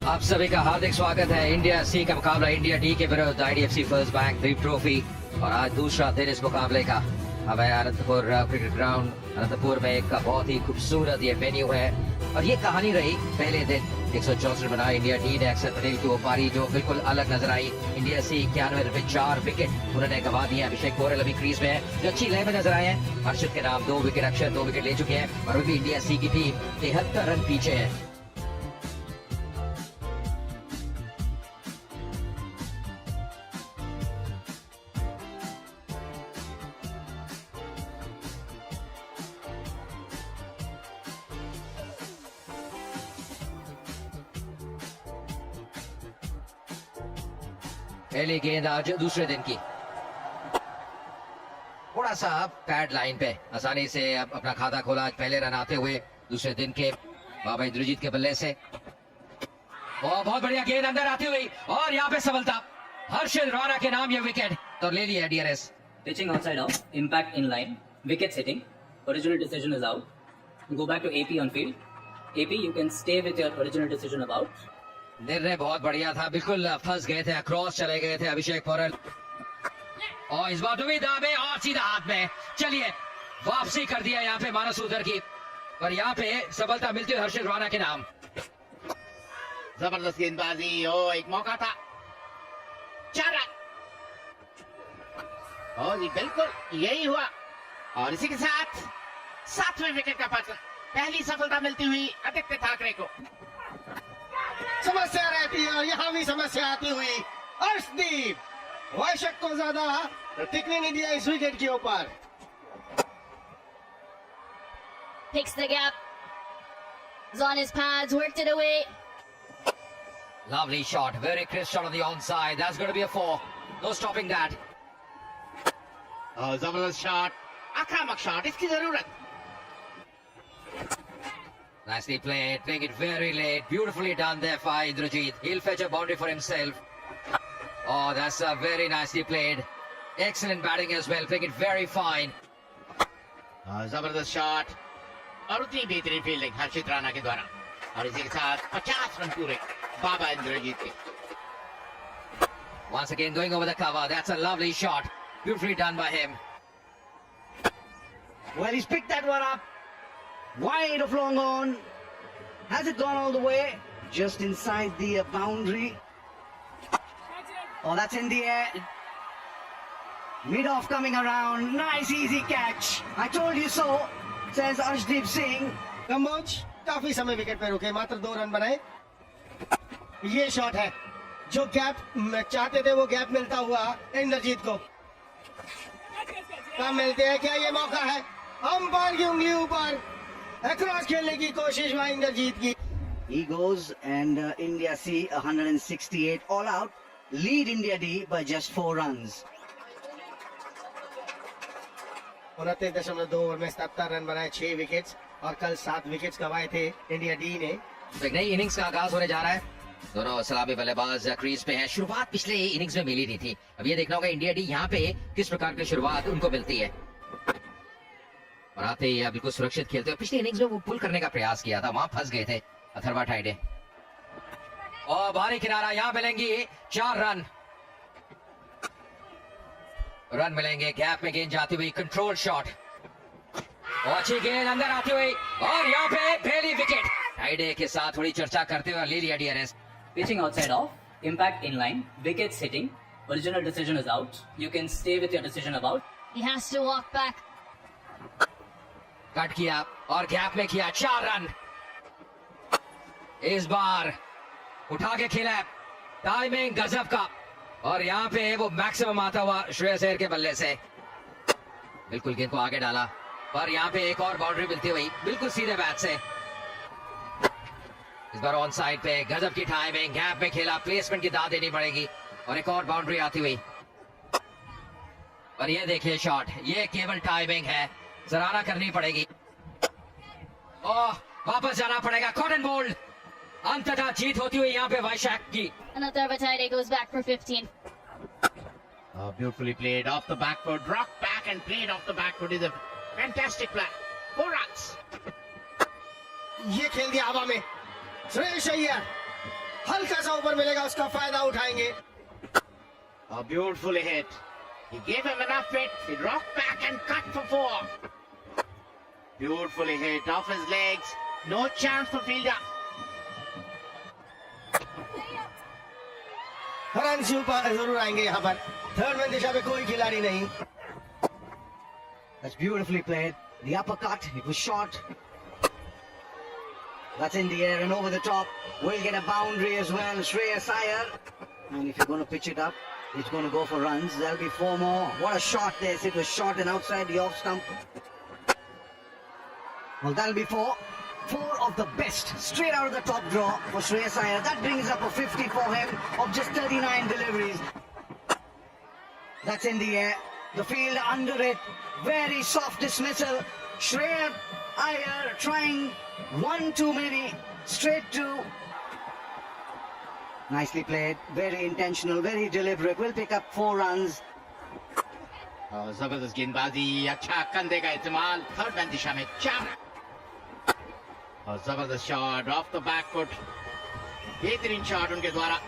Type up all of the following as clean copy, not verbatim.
आप सभी का हार्दिक स्वागत है। इंडिया सी का मुकाबला इंडिया डी के विरुद्ध IDFC first bank dream trophy और आज दूसरा दिन इस मुकाबले का। अब है अनंतपुर क्रिकेट ग्राउंड। अनंतपुर में एक बहुत ही खूबसूरत ये वेन्यू है और ये कहानी रही पहले दिन 164 बना इंडिया डी ने अक्षर पटेल की वो पारी जो बिल्कुल अलग नजर आई। इंडिया सी 91 में 4 विकेट उन्होंने गंवा दिए। अभिषेक गोयल अभी क्रीज में है जो अच्छी लय में नजर आए हैं। हर्षित के नाम 2 विकेट, अक्षर 2 विकेट ले चुके हैं और अभी इंडिया सी की टीम 73 रन पीछे है। पहली गेंद आज दूसरे दिन की, थोड़ा सा पैड लाइन पे आसानी से अपना खाता खोला। आज पहले रन आते हुए दूसरे दिन के बाबा इंद्रजीत के बल्ले से। और बहुत बढ़िया गेंद अंदर आती हुई और यहाँ पे सफलता हर्षित राणा के नाम ये विकेट तो ले लिया DRS. Pitching outside off, impact in line, wickets hitting, original decision is out. Go back to AP on field. AP, you can stay with your original decision of out. निर्णय बहुत बढ़िया था, बिल्कुल फंस गए थे, क्रॉस चले गए थे अभिषेक पोरल और इस बार दुविधा में और सीधा हाथ में। चलिए वापसी कर दिया यहाँ पे मानस उधर की और यहाँ पे सफलता मिलती है हर्षित राणा के नाम। जबरदस्त गेंदबाजी, ओ एक मौका था, 4 रन। और जी बिल्कुल यही हुआ और इसी के साथ 7वें विकेट का पतन। पहली सफलता मिलती हुई आदित्य ठाकरे को। समस्या रहती है और यहाँ भी समस्या आती हुई। अर्शदीप वैशक को ज्यादा टिकने नहीं दिया इस विकेट के ऊपर। Picks the gap. Is on his pads, worked it away. Lovely shot, very crisp shot on the onside. That's going to be a 4. No stopping that. जबरदस्त शॉट, आक्रामक शॉट, इसकी जरूरत। Nicely played, playing it very late. Beautifully done there by Indrajit. He'll fetch a boundary for himself. Oh, that's very nicely played. Excellent batting as well, playing it very fine. जबरदस्त shot और उतनी बेहतरीन fielding हर्षित राणा के द्वारा और इसी के साथ 50 रन पूरे बाबा इंद्रजीत के। Once again going over the cover. That's a lovely shot. Beautifully done by him. Well, he's picked that one up. Wide of long on. Has it gone all the way? Just inside the boundary. Oh, that's in the air. Mid off coming around. Nice easy catch. I told you so, says Arshdeep Singh. Kamboj काफी समय wicket पे रुके, मात्र 2 run बनाए। ये shot है जो gap चाहते थे, वो गैप मिलता हुआ इंद्रजीत को। कब मिलते हैं, क्या ये मौका है? अंपायर की उंगली ऊपर, अक्रॉस खेलने की कोशिश हुआ इंद्रजीत की। He goes and India C 168 all out, lead India D by just 4 runs. 29.2 over में 77 रन बनाए, 6 विकेट्स और कल 7 विकेट्स गंवाए थे इंडिया डी ने। एक नई इनिंग्स का आगाज होने जा रहा है। दोनों सलामी बल्लेबाज क्रीज पे हैं। शुरुआत पिछले इनिंग्स में मिली नहीं थी, अब ये देखना होगा इंडिया डी यहाँ पे किस प्रकार की शुरुआत उनको मिलती है। और आते ही बिल्कुल सुरक्षित खेलते हुए पिछले इनिंग्स में वो पुल करने का प्रयास किया था, वहां फंस गए थे अथर्वा टाइडे। और बाहरी किनारा, यहाँ मिलेंगी 4 रन मिलेंगे। गैप में गेंद जाती हुई, कंट्रोल शॉट और अच्छी गेंद अंदर आती हुई और यहाँ पे पहली विकेट। टाइडे के साथ थोड़ी चर्चा करते हुए ले लिया DRS. Pitching outside off, impact in line, wickets hitting, original decision is out. You can stay with your decision of out. He has to walk back. Cut किया और गैप में किया 4 रन। इस बार उठा के खेला, टाइमिंग गजब का और यहाँ पे वो मैक्सिमम आता हुआ श्रेयस अय्यर के बल्ले से बिल्कुल गेंद को आगे डाला पर यहाँ पे एक और बाउंड्री मिलती हुई बिल्कुल सीधे बैट से। इस बार ऑन साइड पे गजब की टाइमिंग, गैप में खेला, प्लेसमेंट की दाद देनी पड़ेगी और एक और बाउंड्री आती हुई। और ये देखिए शॉट, ये केवल टाइमिंग है, सराहना करनी पड़ेगी। ओह, वापस जाना पड़ेगा, कॉटन बोल्ड। अंततः जीत होती हुई यहाँ पे वैशाख की। Another Bataide goes back for 15. Beautifully played off the back foot, rocked back and played off the back foot is a fantastic play. 4 runs. ये खेल दिया हवा में श्रेयस अय्यर, हल्का सा ऊपर मिलेगा, उसका फायदा उठाएंगे। A beautiful hit. He gave him enough width. He rocked back and cut for 4. Beautifully hit off his legs. No chance for fielder. Run से ऊपर जरूर आएंगे यहाँ पर। थर्ड मैन दिशा में कोई खिलाड़ी नहीं। That's beautifully played. The uppercut, it was short. That's in the air and over the top. We'll get a boundary as well. Shreyas Iyer. And if you're going to pitch it up, it's going to go for runs. There'll be 4 more. What a shot this. It was short and outside the off stump. Well, that'll be 4. 4 of the best straight out of the top draw for Shreyas Iyer. That brings up a 50 for him of just 39 deliveries. That's in the air. The field under it. Very soft dismissal. Shreyas Iyer trying one too many. Straight to. Nicely played. Very intentional. Very deliberate. Will pick up 4 runs. जबरदस्त गेंदबाजी, अच्छा कंधे का इस्तेमाल। Third man दिशा में 4 और जबरदस्त shot of the back foot. बेहतरीन शॉट उनके द्वारा।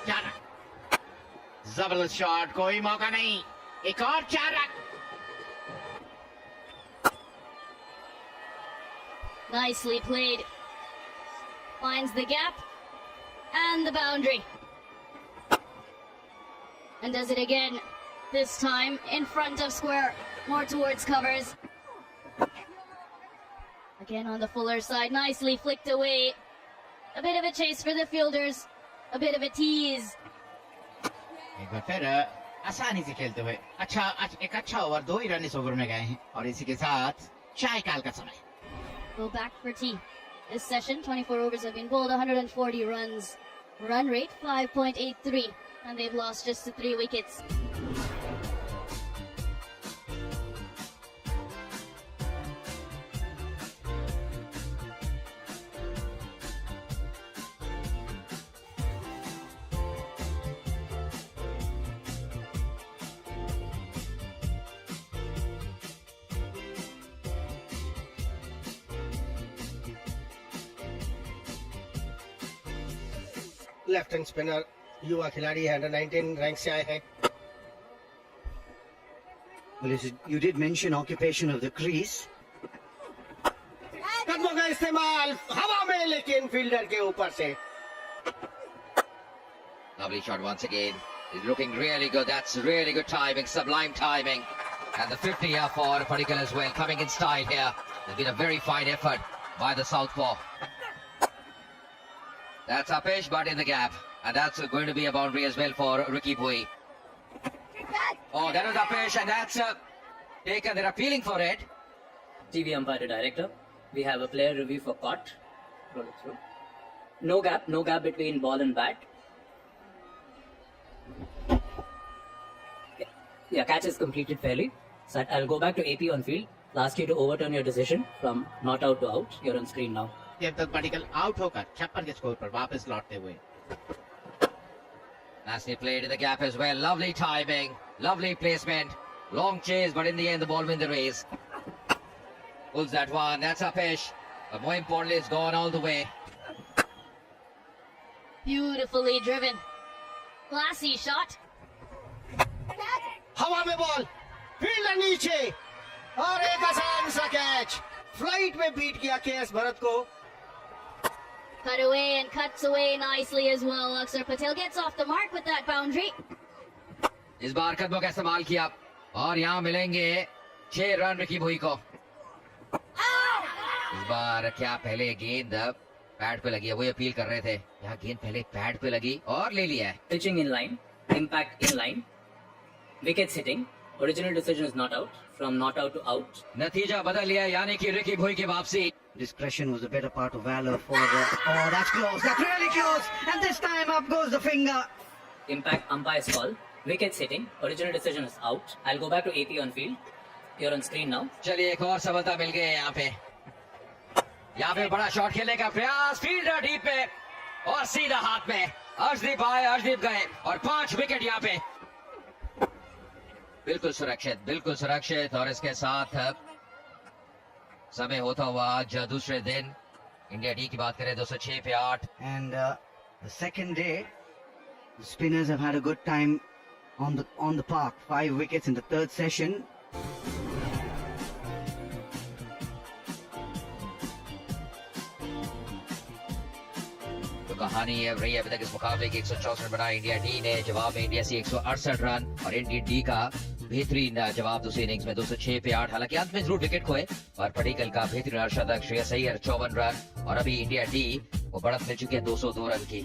4 जबरदस्त शॉट, कोई मौका नहीं। एक और 4 run. Nicely played. Finds the gap and the boundary. And does it again. This time in front of square, more towards covers. Again on the Fuller side, nicely flicked away. A bit of a chase for the fielders, a bit of a tease. एक बार फिर आसानी से खेलते हुए एक अच्छा over, 2 ही run इस over में गए हैं और इसी के साथ चाय काल का समय। Go back for tea. This session, 24 overs have been bowled, 140 runs. Run rate 5.83, and they've lost just to 3 wickets. Left hand spinner, युवा खिलाड़ी है, अंडर 19 रैंक से आए हैं। Well, you did mention occupation of the crease. कदमों का इस्तेमाल हवा में, लेकिन फील्डर के ऊपर से। Lovely shot once again. He's looking really good. That's really good timing, sublime timing. And the 50 here for Padikkal as well, coming in style here. There's been a very fine effort by the southpaw. That's Apesh, but in the gap. And that's going to be a boundary as well for Ricky Bhui. Oh, that was Apesh, and that's taken. They're appealing for it. TV umpire to director. We have a player review for caught. Roll it through. No gap between ball and bat. Yeah, catch is completed fairly. So I'll go back to AP on field. I'll ask you to overturn your decision from not out to out. You're on screen now. जब तक Padikkal out होकर 56 के score पर वापस लौटते हुए। Nicely played in the gap as well. Lovely timing, lovely placement. Long chase, but in the end the ball wins the race. Pulls that one. That's Apesh. But more importantly, it's gone all the way. Beautifully driven. Classy shot. हवा में ball, fielder नीचे और एक आसान सा catch. Flight में beat किया KS Bharat को। Cut away and cuts away nicely as well. Aksar Patel gets off the mark with that boundary. इस बार कदमों का इस्तेमाल किया और यहाँ मिलेंगे 6 रन रिकी भुई को। इस बार क्या पहले गेंद पैड पे लगी है, वही अपील कर रहे थे। यहाँ गेंद पहले पैड पे लगी और ले लिया है। Pitching in line, impact in line, wickets hitting. Original decision is not out. From not out to out. नतीजा बदल लिया, यानी कि रिकी भुई की वापसी। Discretion was the better part of valor for the... Oh, that's close. That's really close. And this time up goes the finger. Impact umpire's call. Wickets hitting. Original decision is out. I'll go back to AP on field. You're on screen now. चलिए एक और सफलता मिल गई है यहाँ पे। यहाँ पे बड़ा शॉट खेलने का प्रयास, फील्डर डीप पे और सीधा हाथ में। अर्शदीप आए, अर्शदीप गए और 5 विकेट यहाँ पे। बिल्कुल सुरक्षित और इसके साथ समय होता हुआ आज दूसरे दिन इंडिया डी की बात करें 206 पे 8। And the second day, the spinners have had a good time on the park. 5 wickets in the third session. तो कहानी ये रही है अभी तक इस मुकाबले की 164 रन बनाए इंडिया डी ने, जवाब में इंडिया से 168 रन और इंडिया डी का बेहतरीन जवाब दूसरी इनिंग्स में 206 पे 8। हालांकि अंत में जरूर विकेट खोए और पडिक्कल का बेहतरीन अर्धशतक, श्रेयस अय्यर 54 रन और अभी इंडिया डी को बढ़त मिल चुकी है 202 रन की।